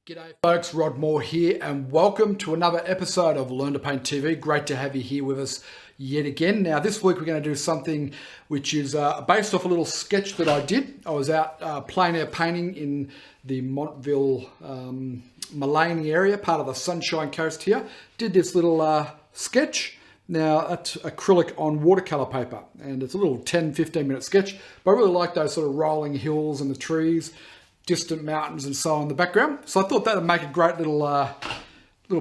G'day folks, Rod Moore here and welcome to another episode of Learn to Paint TV. Great to have you here with us yet again. Now this week we're going to do something which is based off a little sketch that I did. I was out plein air painting in the Montville, Mullaney area, part of the Sunshine Coast here. Did this little sketch. Now that's acrylic on watercolor paper and it's a little 10-15 minute sketch, but I really like those sort of rolling hills and the trees, distant mountains and so on in the background. So I thought that would make a great little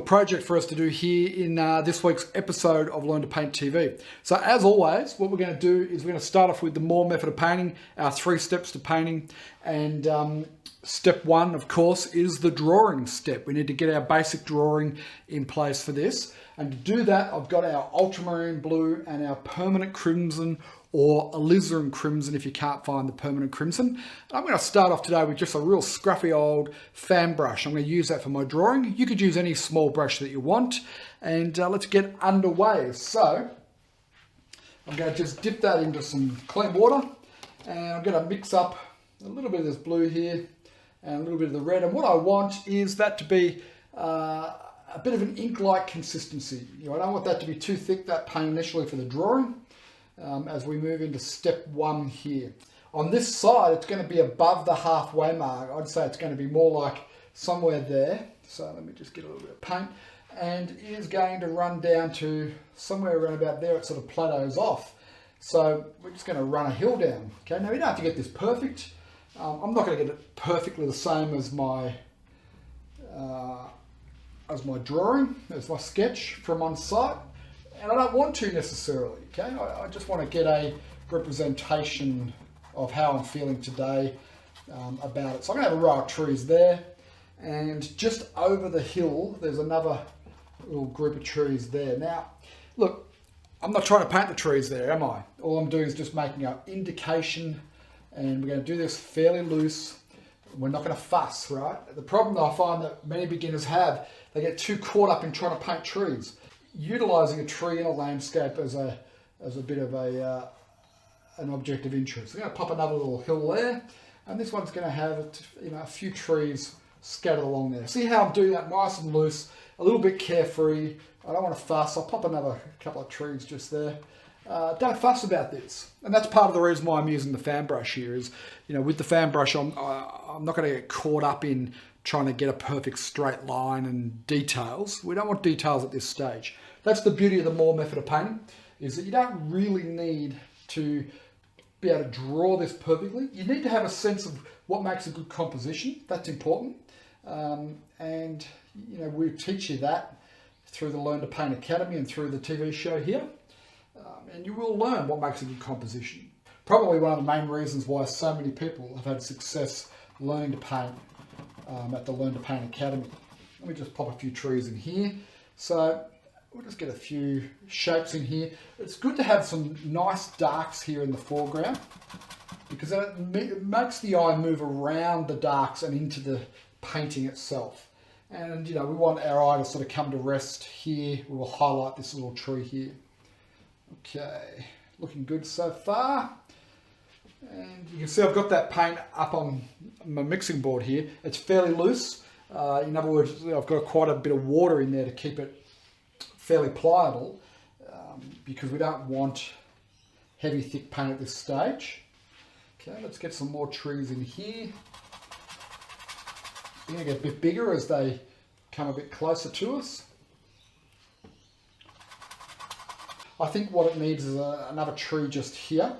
project for us to do here in this week's episode of Learn to Paint TV. So as always, what we're going to do is we're going to start off with the Moore method of painting, our 3 steps to painting. And step 1, of course, is the drawing step. We need to get our basic drawing in place for this. And to do that, I've got our ultramarine blue and our permanent crimson, or alizarin crimson if you can't find the permanent crimson. I'm going to start off today with just a real scruffy old fan brush. I'm going to use that for my drawing. You could use any small brush that you want. And let's get underway. So I'm going to just dip that into some clean water. And I'm going to mix up a little bit of this blue here and a little bit of the red. And what I want is that to be a bit of an ink-like consistency. You know, I don't want that to be too thick, that paint initially for the drawing. As we move into step 1 here. On this side, it's going to be above the halfway mark. I'd say it's going to be more like somewhere there. So let me just get a little bit of paint. And it is going to run down to somewhere around about there. It sort of plateaus off. So we're just going to run a hill down. Okay, now we don't have to get this perfect. I'm not going to get it perfectly the same as my drawing, as my sketch from on site. And I don't want to necessarily, okay? I just want to get a representation of how I'm feeling today about it. So I'm going to have a row of trees there. And just over the hill, there's another little group of trees there. Now, look, I'm not trying to paint the trees there, am I? All I'm doing is just making an indication. And we're going to do this fairly loose. We're not going to fuss, right? The problem that I find that many beginners have, they get too caught up in trying to paint trees. Utilising a tree in a landscape as a bit of an object of interest. I'm going to pop another little hill there, and this one's going to have a few trees scattered along there. See how I'm doing that nice and loose, a little bit carefree. I don't want to fuss. I'll pop another couple of trees just there. Don't fuss about this, and that's part of the reason why I'm using the fan brush here. Is with the fan brush, I'm not going to get caught up in trying to get a perfect straight line and details. We don't want details at this stage. That's the beauty of the Moore method of painting, is that you don't really need to be able to draw this perfectly. You need to have a sense of what makes a good composition. That's important. And we teach you that through the Learn to Paint Academy and through the TV show here. And you will learn what makes a good composition. Probably one of the main reasons why so many people have had success learning to paint at the Learn to Paint Academy. Let me just pop a few trees in here. So we'll just get a few shapes in here. It's good to have some nice darks here in the foreground because it makes the eye move around the darks and into the painting itself. And we want our eye to sort of come to rest here. We will highlight this little tree here. Okay, looking good so far. And you can see I've got that paint up on my mixing board here. It's fairly loose. In other words, I've got quite a bit of water in there to keep it fairly pliable because we don't want heavy, thick paint at this stage. Okay, let's get some more trees in here. They're going to get a bit bigger as they come a bit closer to us. I think what it needs is another tree just here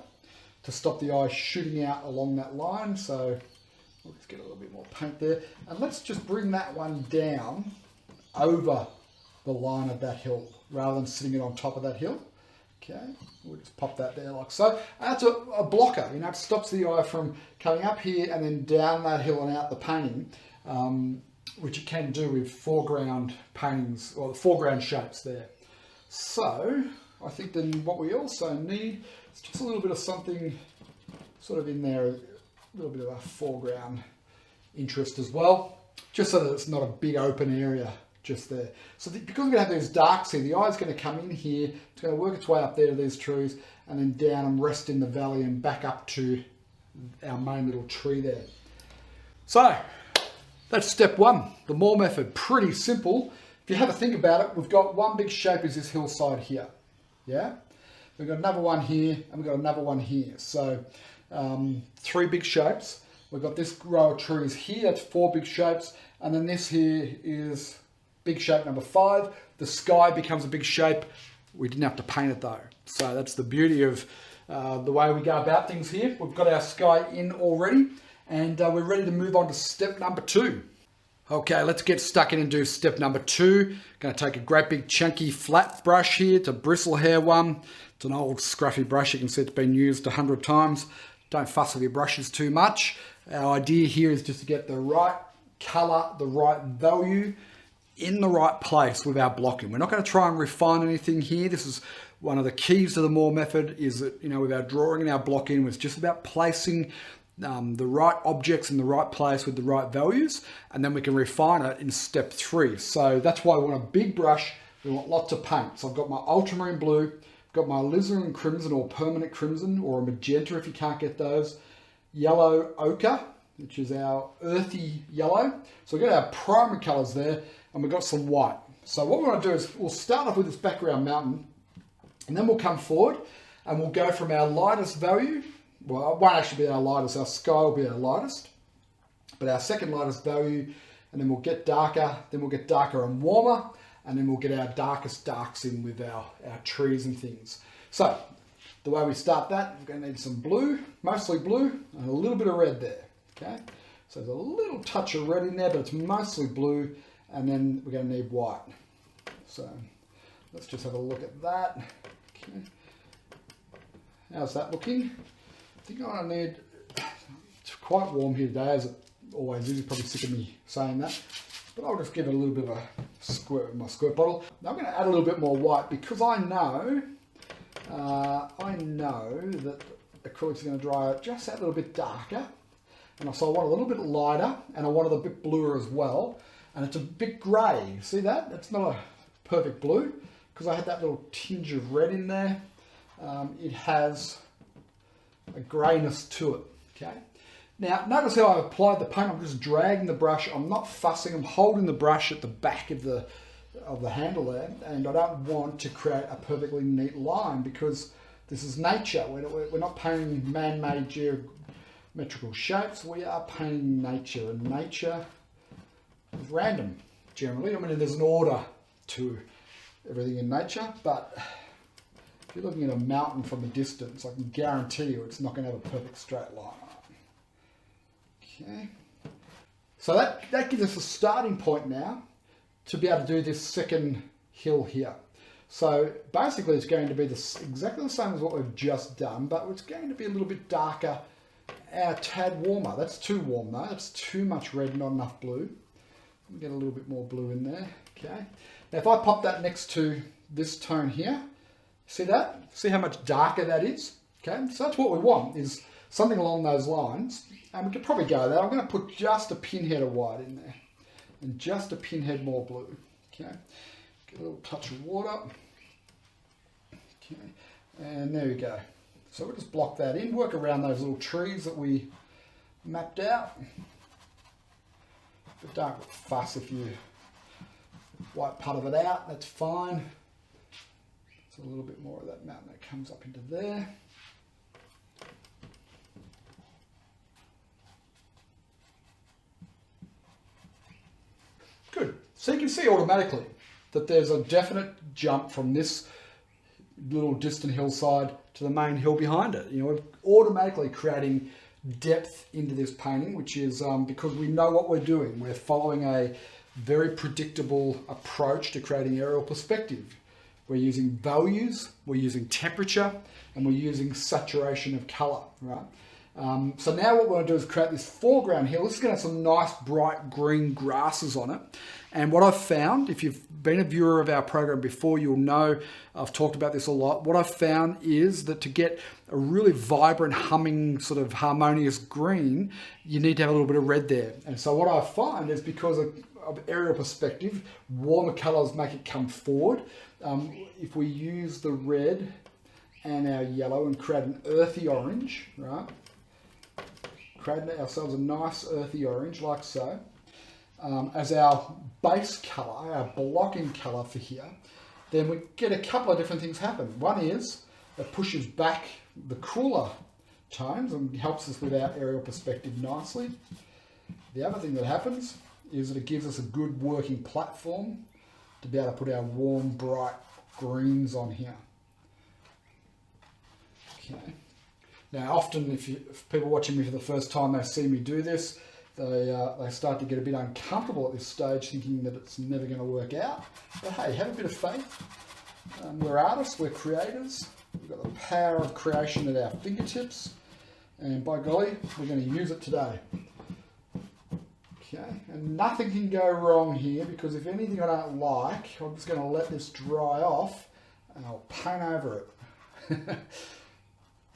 to stop the eye shooting out along that line. So we'll just get a little bit more paint there. And let's just bring that one down over the line of that hill rather than sitting it on top of that hill. Okay, we'll just pop that there like so. And that's a blocker, it stops the eye from coming up here and then down that hill and out the painting, which you can do with foreground paintings or the foreground shapes there. So I think then what we also need is just a little bit of something sort of in there, a little bit of a foreground interest as well, just so that it's not a big open area just there. So because we're going to have these darks here, the eye's going to come in here, it's going to work its way up there to these trees and then down and rest in the valley and back up to our main little tree there. So That's step one, the Moore method. Pretty simple. If you have a think about it, we've got one big shape is this hillside here. Yeah? We've got another one here, and we've got another one here. So 3 big shapes. We've got this row of trees here, that's 4 big shapes. And then this here is big shape number 5. The sky becomes a big shape. We didn't have to paint it though. So that's the beauty of the way we go about things here. We've got our sky in already, and we're ready to move on to step number 2. Okay, let's get stuck in and do step number 2. Going to take a great big chunky flat brush here. It's a bristle hair one. It's an old scruffy brush. You can see it's been used 100 times. Don't fuss with your brushes too much. Our idea here is just to get the right color, the right value in the right place with our blocking. We're not going to try and refine anything here. This is one of the keys to the Moore method, is that, you know, with our drawing and our blocking, it's just about placing the right objects in the right place with the right values, and then we can refine it in step 3. So that's why we want a big brush. We want lots of paint. So I've got my ultramarine blue, got my alizarin crimson or permanent crimson, or a magenta if you can't get those, yellow ochre, which is our earthy yellow. So we've got our primary colors there, and we've got some white. So what we want to do is we'll start off with this background mountain, and then we'll come forward and we'll go from our lightest value. Well, it won't actually be our lightest, our sky will be our lightest, but our second lightest value, and then we'll get darker, then we'll get darker and warmer, and then we'll get our darkest darks in with our trees and things. So the way we start that, we're going to need some blue, mostly blue, and a little bit of red there. Okay, so there's a little touch of red in there, but it's mostly blue, and then we're going to need white. So let's just have a look at that. Okay, how's that looking? I think I need, it's quite warm here today, as it always is. You're probably sick of me saying that, but I'll just give it a little bit of a squirt with my squirt bottle. Now I'm going to add a little bit more white, because I know that acrylics are going to dry out just that little bit darker, and so I want a little bit lighter, and I want it a bit bluer as well, and it's a bit grey. See that? That's not a perfect blue, because I had that little tinge of red in there. It has a greyness to it. Okay. Now notice how I've applied the paint. I'm just dragging the brush. I'm not fussing. I'm holding the brush at the back of the handle there, and I don't want to create a perfectly neat line, because this is nature. We're not painting man-made geometrical shapes. We are painting nature, and nature is random generally. I mean, there's an order to everything in nature, but if you're looking at a mountain from a distance, I can guarantee you it's not going to have a perfect straight line. Okay, so that gives us a starting point now to be able to do this second hill here. So basically it's going to be exactly the same as what we've just done, but it's going to be a little bit darker, a tad warmer. That's too warm though. That's too much red, not enough blue. Let me get a little bit more blue in there. Okay. Now if I pop that next to this tone here, see that? See how much darker that is? Okay, so that's what we want, is something along those lines. And we could probably go there. I'm going to put just a pinhead of white in there, and just a pinhead more blue. Okay, get a little touch of water. Okay, and there we go. So we'll just block that in, work around those little trees that we mapped out. But don't fuss if you white part of it out, that's fine. So a little bit more of that mountain that comes up into there. Good. So you can see automatically that there's a definite jump from this little distant hillside to the main hill behind it. You know, we're automatically creating depth into this painting, which is because we know what we're doing. We're following a very predictable approach to creating aerial perspective. We're using values, we're using temperature, and we're using saturation of color, right? So now what we're going to do is create this foreground hill. This is going to have some nice bright green grasses on it. And what I've found, if you've been a viewer of our program before, you'll know I've talked about this a lot. What I've found is that to get a really vibrant, humming, sort of harmonious green, you need to have a little bit of red there. And so what I find is, because of aerial perspective, warmer colors make it come forward. If we use the red and our yellow and create an earthy orange, right? Creating ourselves a nice earthy orange like so. as our base colour, our blocking colour for here, then we get a couple of different things happen. One is it pushes back the cooler tones and helps us with our aerial perspective nicely. The other thing that happens is that it gives us a good working platform to be able to put our warm, bright greens on here. Okay. Now, often if people watching me for the first time, they see me do this, they start to get a bit uncomfortable at this stage, thinking that it's never going to work out. But hey, have a bit of faith. We're artists, we're creators. We've got the power of creation at our fingertips, and by golly, we're going to use it today. Okay, and nothing can go wrong here, because if anything I don't like, I'm just going to let this dry off and I'll paint over it.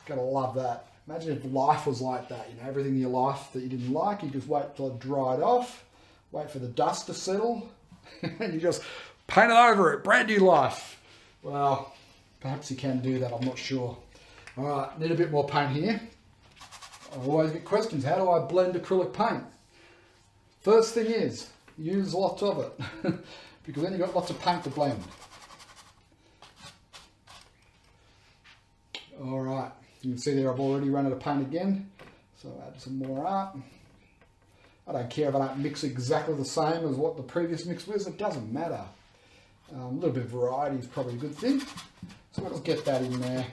Gotta love that. Imagine if life was like that, you know, everything in your life that you didn't like, you just wait till it dried off, wait for the dust to settle, and you just paint it over it, brand new life. Well, perhaps you can do that, I'm not sure. All right, need a bit more paint here. I always get questions, how do I blend acrylic paint? First thing is, use lots of it, because then you've got lots of paint to blend. All right. You can see there I've already run out of paint again, so I'll add some more up. I don't care if I don't mix exactly the same as what the previous mix was, it doesn't matter. A little bit of variety is probably a good thing. So we'll just get that in there,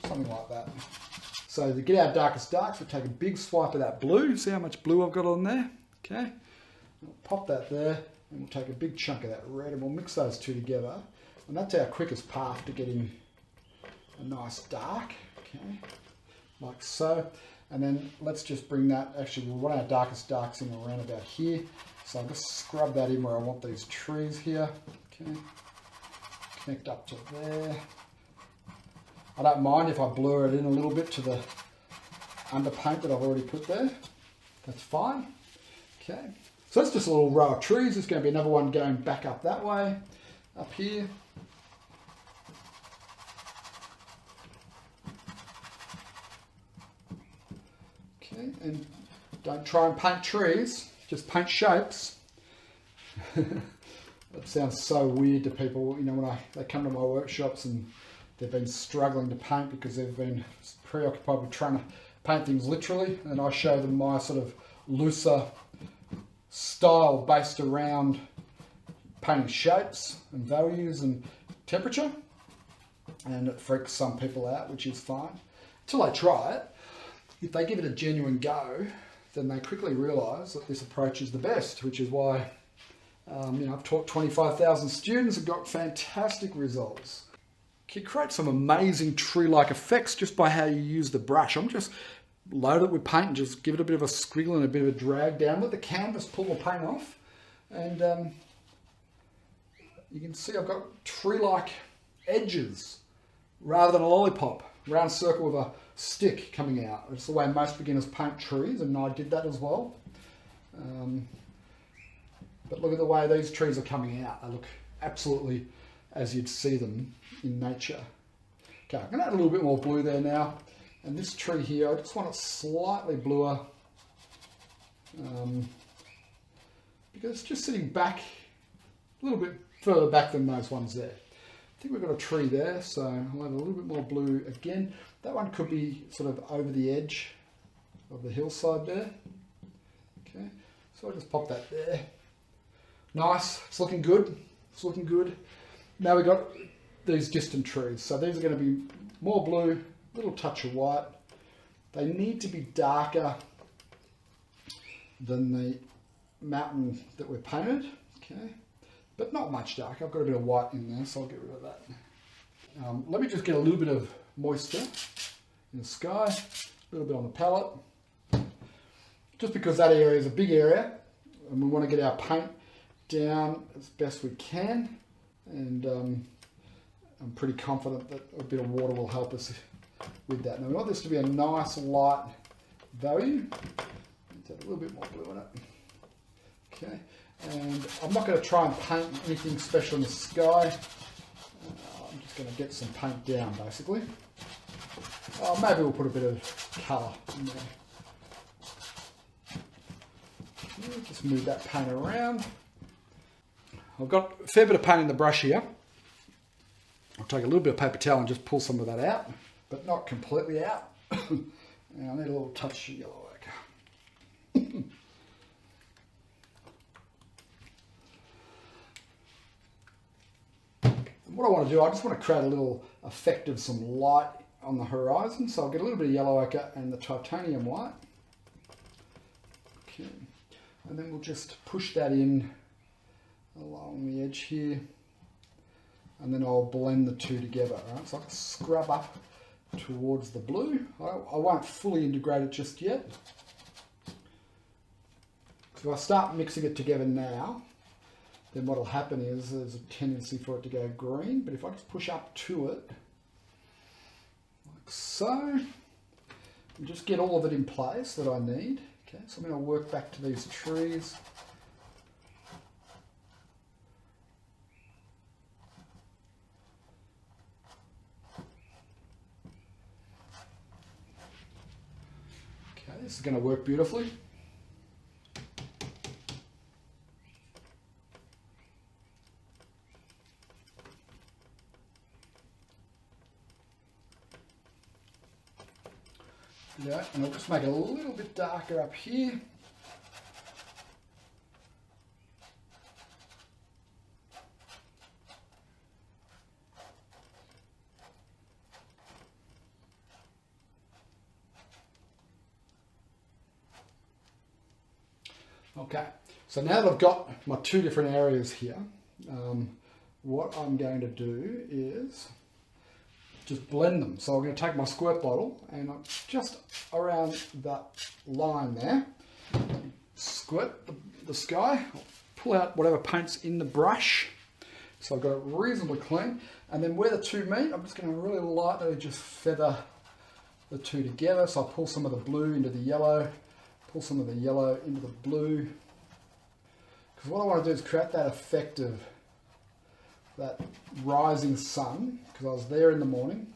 something like that. So to get our darkest darks, we'll take a big swipe of that blue. See how much blue I've got on there? Okay, we'll pop that there, and we'll take a big chunk of that red, and we'll mix those two together. And that's our quickest path to getting a nice dark, okay, like so. And then let's just bring that, actually we'll want our darkest darks in around about here. So I'll just scrub that in where I want these trees here, okay. Connect up to there. I don't mind if I blur it in a little bit to the underpaint that I've already put there. That's fine, okay. So that's just a little row of trees. There's going to be another one going back up that way, up here. And don't try and paint trees, just paint shapes. That sounds so weird to people, you know, when they come to my workshops and they've been struggling to paint because they've been preoccupied with trying to paint things literally, and I show them my sort of looser style based around painting shapes and values and temperature, and it freaks some people out, which is fine, until they try it. If they give it a genuine go, then they quickly realise that this approach is the best, which is why you know, I've taught 25,000 students and got fantastic results. You can create some amazing tree-like effects just by how you use the brush. I'm just load it with paint and just give it a bit of a squiggle and a bit of a drag down. Let the canvas pull the paint off, and you can see I've got tree-like edges rather than a lollipop, round circle with a stick coming out. It's the way most beginners paint trees, and I did that as well. But look at the way these trees are coming out. They look absolutely as you'd see them in nature. Okay, I'm going to add a little bit more blue there now. And this tree here, I just want it slightly bluer, because it's just sitting back a little bit further back than those ones there. I think we've got a tree there, so I'll add a little bit more blue again. That one could be sort of over the edge of the hillside there. Okay, so I'll just pop that there. Nice, it's looking good. It's looking good. Now we've got these distant trees. So these are going to be more blue, a little touch of white. They need to be darker than the mountain that we've painted. Okay, but not much darker. I've got a bit of white in there, so I'll get rid of that. Let me just get a little bit of moisture in the sky, a little bit on the palette. Just because that area is a big area and we want to get our paint down as best we can, and I'm pretty confident that a bit of water will help us with that. Now we want this to be a nice light value. Let's add a little bit more blue in it. Okay, and I'm not going to try and paint anything special in the sky. I'm just going to get some paint down basically. Maybe we'll put a bit of colour in there. Okay. Okay, just move that paint around. I've got a fair bit of paint in the brush here. I'll take a little bit of paper towel and just pull some of that out, but not completely out. And I need a little touch of yellow ochre. What I want to do, I just want to create a little effect of some light on the horizon. So I'll get a little bit of yellow ochre and the titanium white. Okay. And then we'll just push that in along the edge here. And then I'll blend the two together. Right? So I'll scrub up towards the blue. I won't fully integrate it just yet. So if I start mixing it together now, then what will happen is there's a tendency for it to go green. But if I just push up to it, like so, and just get all of it in place that I need. Okay, so I'm going to work back to these trees. Okay, this is going to work beautifully. Yeah, and I'll just make it a little bit darker up here. Okay, so now that I've got my two different areas here, what I'm going to do is just blend them. So I'm going to take my squirt bottle and just around that line there, squirt the sky, pull out whatever paint's in the brush. So I've got it reasonably clean. And then where the two meet, I'm just going to really lightly just feather the two together. So I'll pull some of the blue into the yellow, pull some of the yellow into the blue. Because what I want to do is create that effect of that rising sun, because I was there in the morning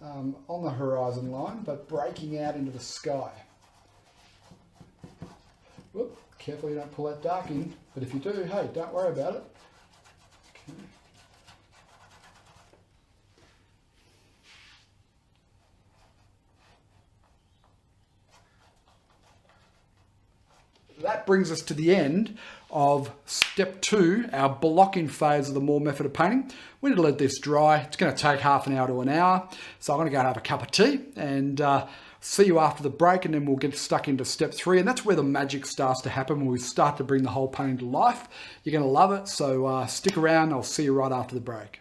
on the horizon line, but breaking out into the sky. Whoop, careful you don't pull that dark in, but if you do, hey, don't worry about it. Okay. That brings us to the end of step 2, our blocking phase of the Moore method of painting. We need to let this dry. It's going to take half an hour to an hour. So I'm going to go and have a cup of tea and see you after the break, and then we'll get stuck into step 3. And that's where the magic starts to happen, when we start to bring the whole painting to life. You're going to love it. So stick around. I'll see you right after the break.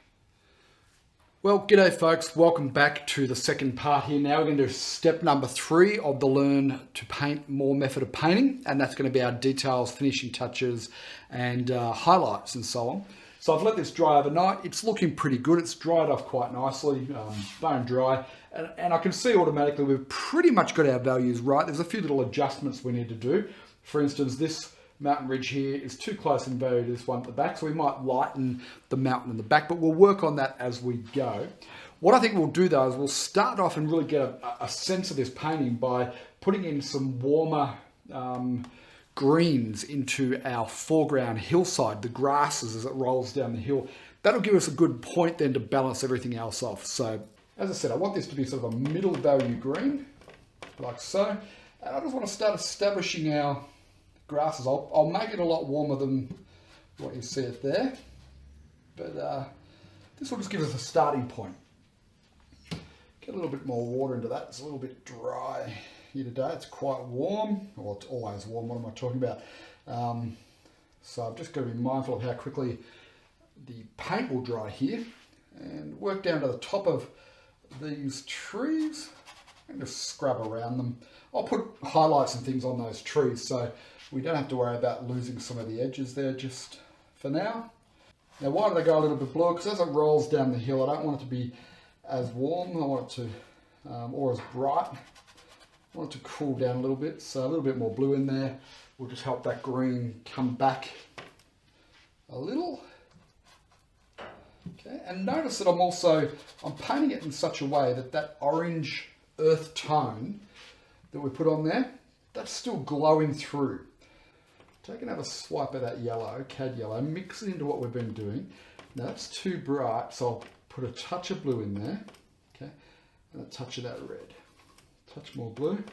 Well, g'day folks, welcome back to the second part here. Now we're going to do step number 3 of the Learn to Paint More method of painting, and that's going to be our details, finishing touches, and highlights and so on. So I've let this dry overnight. It's looking pretty good. It's dried off quite nicely, bone dry, and I can see automatically we've pretty much got our values right. There's a few little adjustments we need to do. For instance, this mountain ridge here is too close in value to this one at the back, so we might lighten the mountain in the back, but we'll work on that as we go. What I think we'll do though is we'll start off and really get a sense of this painting by putting in some warmer greens into our foreground hillside, the grasses as it rolls down the hill. That'll give us a good point then to balance everything else off. So as I said, I want this to be sort of a middle value green, like so, and I just want to start establishing our grasses. I'll make it a lot warmer than what you see it there, but this will just give us a starting point. Get a little bit more water into that. It's a little bit dry here today. It's quite warm. Well, it's always warm. What am I talking about? So I've just got to be mindful of how quickly the paint will dry here, and work down to the top of these trees and just scrub around them. I'll put highlights and things on those trees, so we don't have to worry about losing some of the edges there just for now. Now, why do they go a little bit bluer? Because as it rolls down the hill, I don't want it to be as warm. I want it to, or as bright. I want it to cool down a little bit. So a little bit more blue in there will just help that green come back a little. Okay, and notice that I'm painting it in such a way that that orange earth tone that we put on there, that's still glowing through. take another swipe of that yellow, cad yellow, mix it into what we've been doing. Now that's too bright, so I'll put a touch of blue in there, okay, and a touch of that red. Touch more blue.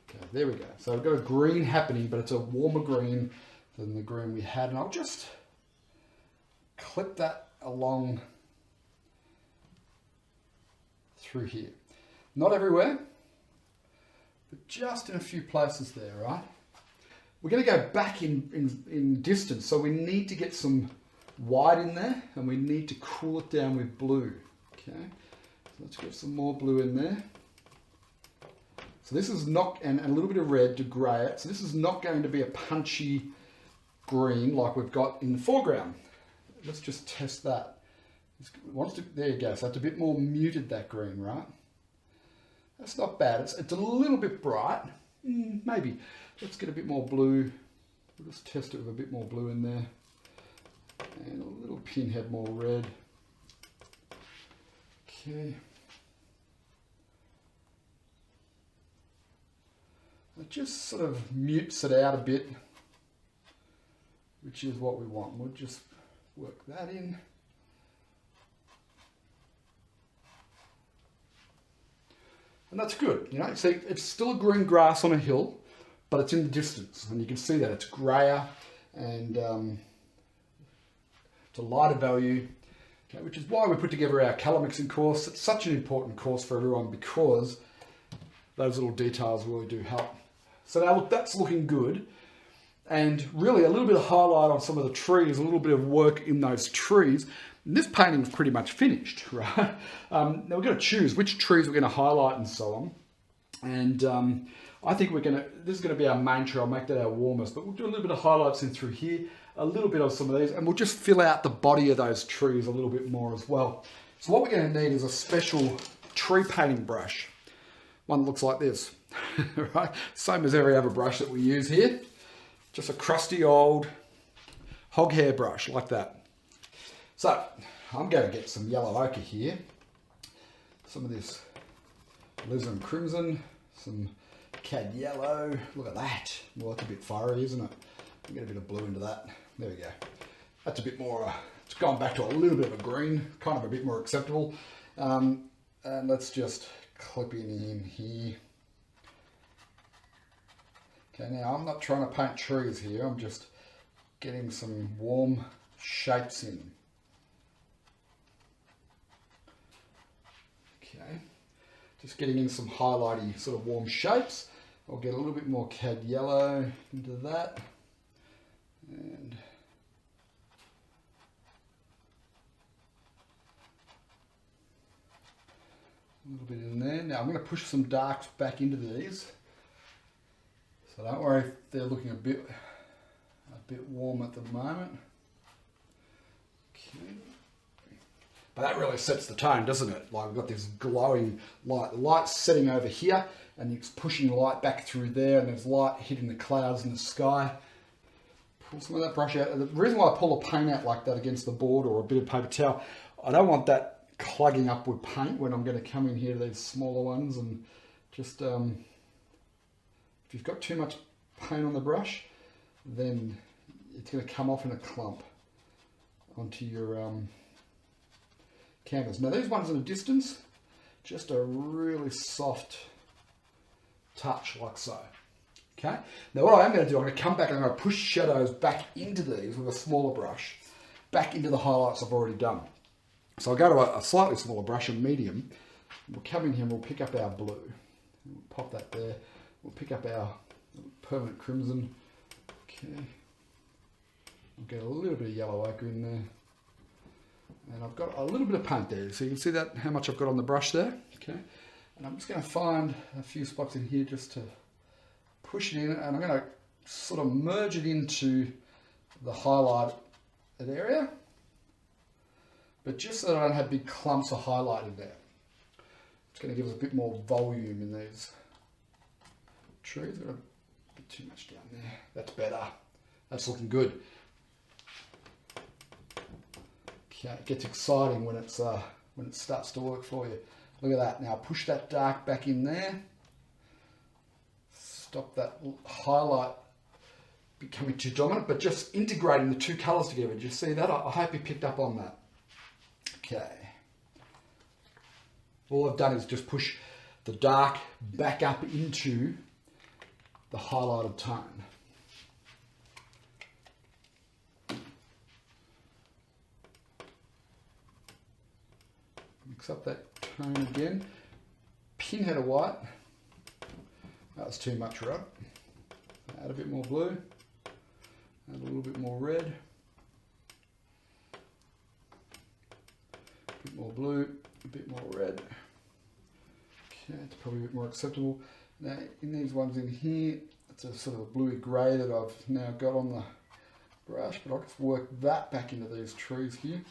Okay, there we go. So we've got a green happening, but it's a warmer green than the green we had, and I'll just clip that along through here. Not everywhere, but just in a few places there, right? We're going to go back in distance, so we need to get some white in there, and we need to cool it down with blue. Okay, so let's get some more blue in there. So this is not, and a little bit of red to grey it. So this is not going to be a punchy green like we've got in the foreground. Let's just test that. There you go. So it's a bit more muted, that green, right? That's not bad. It's a little bit bright. Maybe. Let's get a bit more blue. We'll just test it with a bit more blue in there. And a little pinhead more red. Okay. It just sort of mutes it out a bit, which is what we want. We'll just work that in. And that's good, you know. See, it's still green grass on a hill, but it's in the distance, and you can see that it's grayer and it's a lighter value, okay, which is why we put together our colour mixing course. It's such an important course for everyone because those little details really do help. So now look, that's looking good. And really a little bit of highlight on some of the trees, a little bit of work in those trees. And this painting is pretty much finished, right? Now we're going to choose which trees we're going to highlight and so on. And I think this is going to be our main tree. I'll make that our warmest, but we'll do a little bit of highlights in through here, a little bit of some of these, and we'll just fill out the body of those trees a little bit more as well. So what we're going to need is a special tree painting brush. One that looks like this, right? Same as every other brush that we use here. Just a crusty old hog hair brush like that. So I'm going to get some yellow ochre here. Some of this alizarin crimson, some cad yellow. Look at that. Well, that's a bit fiery, isn't it? I'll get a bit of blue into that. There we go. That's a bit more, it's gone back to a little bit of a green, kind of a bit more acceptable. And let's just clip it in here. Okay, now I'm not trying to paint trees here, I'm just getting some warm shapes in. Okay, just getting in some highlighty sort of warm shapes. I'll get a little bit more cad yellow into that. And a little bit in there. Now I'm going to push some darks back into these. So don't worry if they're looking a bit warm at the moment. Okay. But that really sets the tone, doesn't it? Like we've got this glowing light. The light's setting over here and it's pushing light back through there, and there's light hitting the clouds in the sky. Pull some of that brush out. The reason why I pull a paint out like that against the board or a bit of paper towel, I don't want that clugging up with paint when I'm going to come in here to these smaller ones, and just if you've got too much paint on the brush, then it's going to come off in a clump onto your canvas. Now these ones in the distance, just a really soft touch like so. Okay, now what I am going to do, I'm going to come back and I'm going to push shadows back into these with a smaller brush, back into the highlights I've already done. So I'll go to a slightly smaller brush, a medium. We'll come in here and we'll pick up our blue. We'll pop that there. We'll pick up our permanent crimson. Okay. We'll get a little bit of yellow ochre in there. And I've got a little bit of paint there. So you can see that, how much I've got on the brush there. Okay. And I'm just going to find a few spots in here just to push it in, and I'm going to sort of merge it into the highlighted area, but just so that I don't have big clumps of highlight in there. It's going to give us a bit more volume in these trees. Got a bit too much down there. That's better. That's looking good. Okay, it gets exciting when it starts to work for you. Look at that. Now push that dark back in there. stop that highlight becoming too dominant, but just integrating the two colours together. Did you see that? I hope you picked up on that. Okay. All I've done is just push the dark back up into the highlighted tone. Mix up that tone again. Pinhead of white. That was too much red. Add a bit more blue. Add a little bit more red. A bit more blue, a bit more red. Okay, it's probably a bit more acceptable. Now, in these ones in here, it's a sort of a bluey grey that I've now got on the brush, but I'll just work that back into these trees here.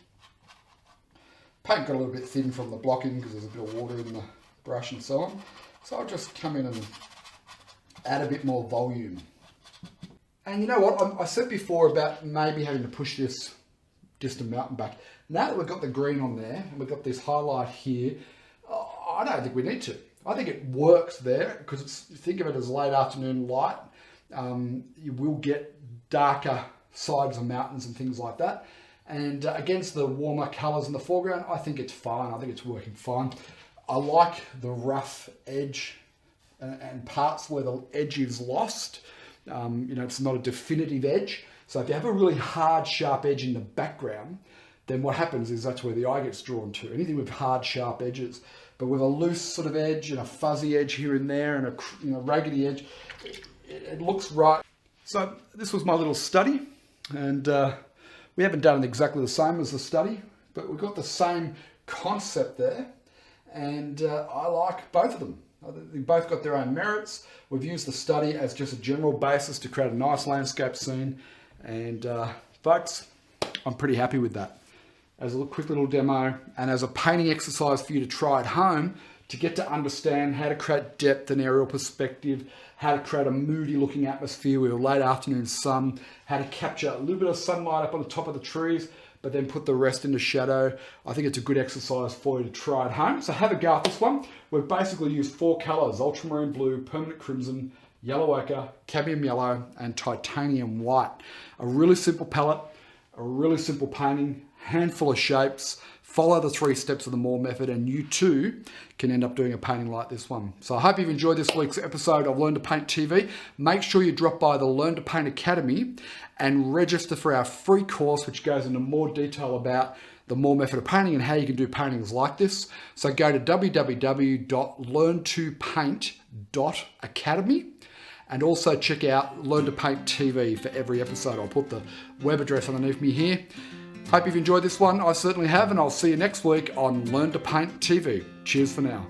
Paint got a little bit thin from the blocking because there's a bit of water in the brush and so on. So I'll just come in and add a bit more volume. And you know what, I said before about maybe having to push this distant mountain back. Now that we've got the green on there, and we've got this highlight here, I don't think we need to. I think it works there, because think of it as late afternoon light. You will get darker sides of mountains and things like that. And against the warmer colours in the foreground, I think it's fine. I think it's working fine. I like the rough edge and parts where the edge is lost. You know, it's not a definitive edge. So if you have a really hard, sharp edge in the background, then what happens is that's where the eye gets drawn to. Anything with hard, sharp edges. But with a loose sort of edge and a fuzzy edge here and there and a raggedy edge, it looks right. So this was my little study, and we haven't done it exactly the same as the study, but we've got the same concept there, and I like both of them. They both got their own merits. We've used the study as just a general basis to create a nice landscape scene, and folks, I'm pretty happy with that. As a quick little demo and as a painting exercise for you to try at home to get to understand how to create depth and aerial perspective, how to create a moody looking atmosphere with a late afternoon sun, how to capture a little bit of sunlight up on the top of the trees, but then put the rest into shadow. I think it's a good exercise for you to try at home. So have a go at this one. We've basically used 4 colours: ultramarine blue, permanent crimson, yellow ochre, cadmium yellow, and titanium white. A really simple palette, a really simple painting, handful of shapes. Follow the 3 steps of the Moore method and you too can end up doing a painting like this one. So I hope you've enjoyed this week's episode of Learn to Paint TV. Make sure you drop by the Learn to Paint Academy and register for our free course, which goes into more detail about the Moore method of painting and how you can do paintings like this. So go to www.learntopaint.academy and also check out Learn to Paint TV for every episode. I'll put the web address underneath me here. Hope you've enjoyed this one. I certainly have, and I'll see you next week on Learn to Paint TV. Cheers for now.